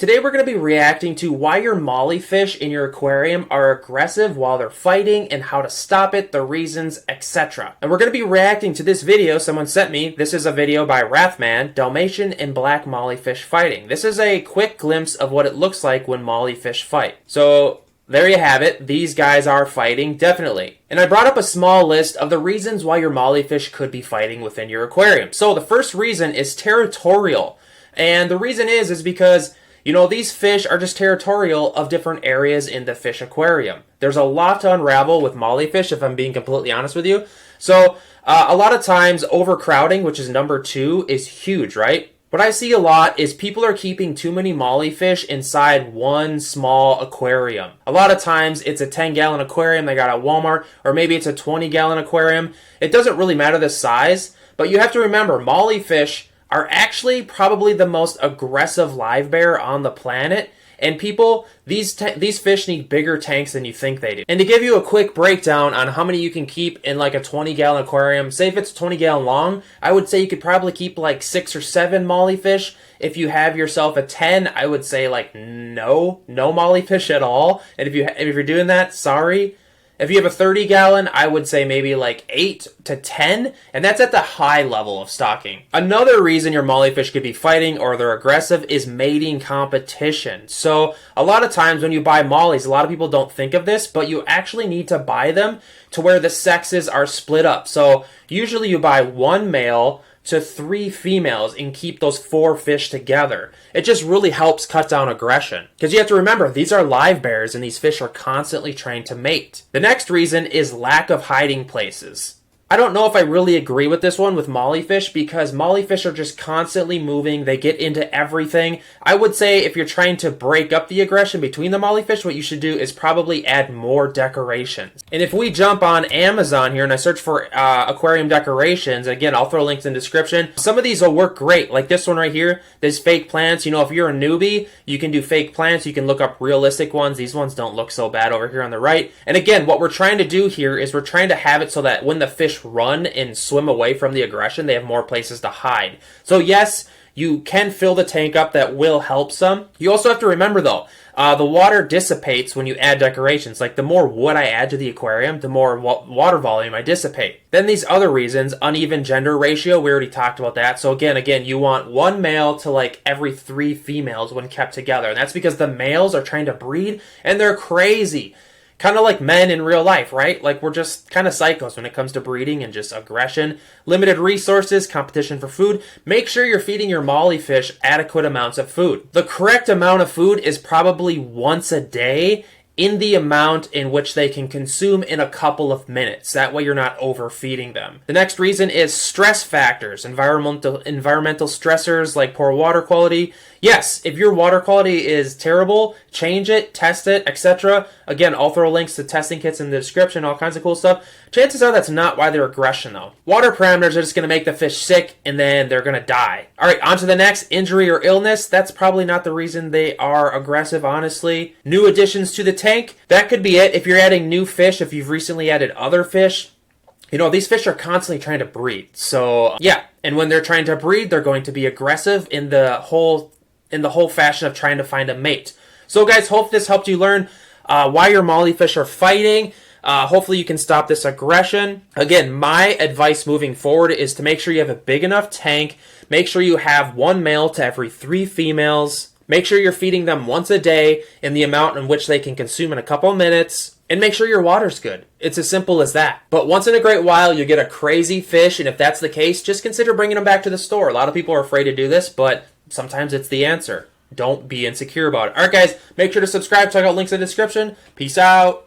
Today we're going to be reacting to why your mollyfish in your aquarium are aggressive while they're fighting and how to stop it, the reasons, etc. And we're going to be reacting to this video someone sent me. This is a video by Wrathman, Dalmatian and Black Mollyfish Fighting. This is a quick glimpse of what it looks like when mollyfish fight. So there you have it. These guys are fighting, definitely. And I brought up a small list of the reasons why your mollyfish could be fighting within your aquarium. So the first reason is territorial. And the reason is because these fish are just territorial of different areas in the fish aquarium. There's a lot to unravel with mollyfish, if I'm being completely honest with you. So a lot of times overcrowding, which is number 2, is huge, right? What I see a lot is people are keeping too many mollyfish inside one small aquarium. A lot of times it's a 10-gallon aquarium they got at Walmart, or maybe it's a 20-gallon aquarium. It doesn't really matter the size, but you have to remember mollyfish are actually probably the most aggressive live bear on the planet. And people, these fish need bigger tanks than you think they do. And to give you a quick breakdown on how many you can keep in like a 20-gallon aquarium, say if it's 20-gallon long, I would say you could probably keep like 6 or 7 mollyfish. If you have yourself a 10, I would say like no mollyfish at all. And if you're doing that, sorry. If you have a 30-gallon, I would say maybe like 8 to 10, and that's at the high level of stocking. Another reason your mollyfish could be fighting or they're aggressive is mating competition. So a lot of times when you buy mollies, a lot of people don't think of this, but you actually need to buy them to where the sexes are split up. So usually you buy 1 male to 3 females and keep those 4 fish together. It just really helps cut down aggression. Because you have to remember, these are live bears and these fish are constantly trying to mate. The next reason is lack of hiding places. I don't know if I really agree with this one with mollyfish because mollyfish are just constantly moving. They get into everything. I would say if you're trying to break up the aggression between the mollyfish, what you should do is probably add more decorations. And if we jump on Amazon here and I search for aquarium decorations, again, I'll throw links in the description. Some of these will work great, like this one right here. There's fake plants. If you're a newbie, you can do fake plants. You can look up realistic ones. These ones don't look so bad over here on the right. And again, what we're trying to do here is we're trying to have it so that when the fish run and swim away from the aggression, they have more places to hide. So yes, you can fill the tank up. That will help some. You also have to remember though, the water dissipates when you add decorations. Like the more wood I add to the aquarium, the more water volume I dissipate. Then these other reasons, uneven gender ratio, we already talked about that. So again, you want 1 male to like every 3 females when kept together. And that's because the males are trying to breed and they're crazy. Kind of like men in real life, right? Like we're just kind of psychos when it comes to breeding and just aggression. Limited resources, competition for food. Make sure you're feeding your mollyfish adequate amounts of food. The correct amount of food is probably once a day in the amount in which they can consume in a couple of minutes. That way you're not overfeeding them. The next reason is stress factors, environmental stressors like poor water quality. Yes, if your water quality is terrible, change it, test it, etc. Again, I'll throw links to testing kits in the description, all kinds of cool stuff. Chances are that's not why they're aggression though. Water parameters are just going to make the fish sick and then they're going to die. Alright, on to the next, injury or illness. That's probably not the reason they are aggressive, honestly. New additions to the tank, that could be it. If you're adding new fish, if you've recently added other fish, these fish are constantly trying to breed. So yeah, and when they're trying to breed, they're going to be aggressive in the whole fashion of trying to find a mate. So guys, hope this helped you learn why your mollyfish are fighting. Hopefully you can stop this aggression. Again, my advice moving forward is to make sure you have a big enough tank. Make sure you have 1 male to every 3 females. Make sure you're feeding them once a day in the amount in which they can consume in a couple of minutes. And make sure your water's good. It's as simple as that. But once in a great while, you get a crazy fish, and if that's the case, just consider bringing them back to the store. A lot of people are afraid to do this, but sometimes it's the answer. Don't be insecure about it. Alright guys, make sure to subscribe. Check out links in the description. Peace out.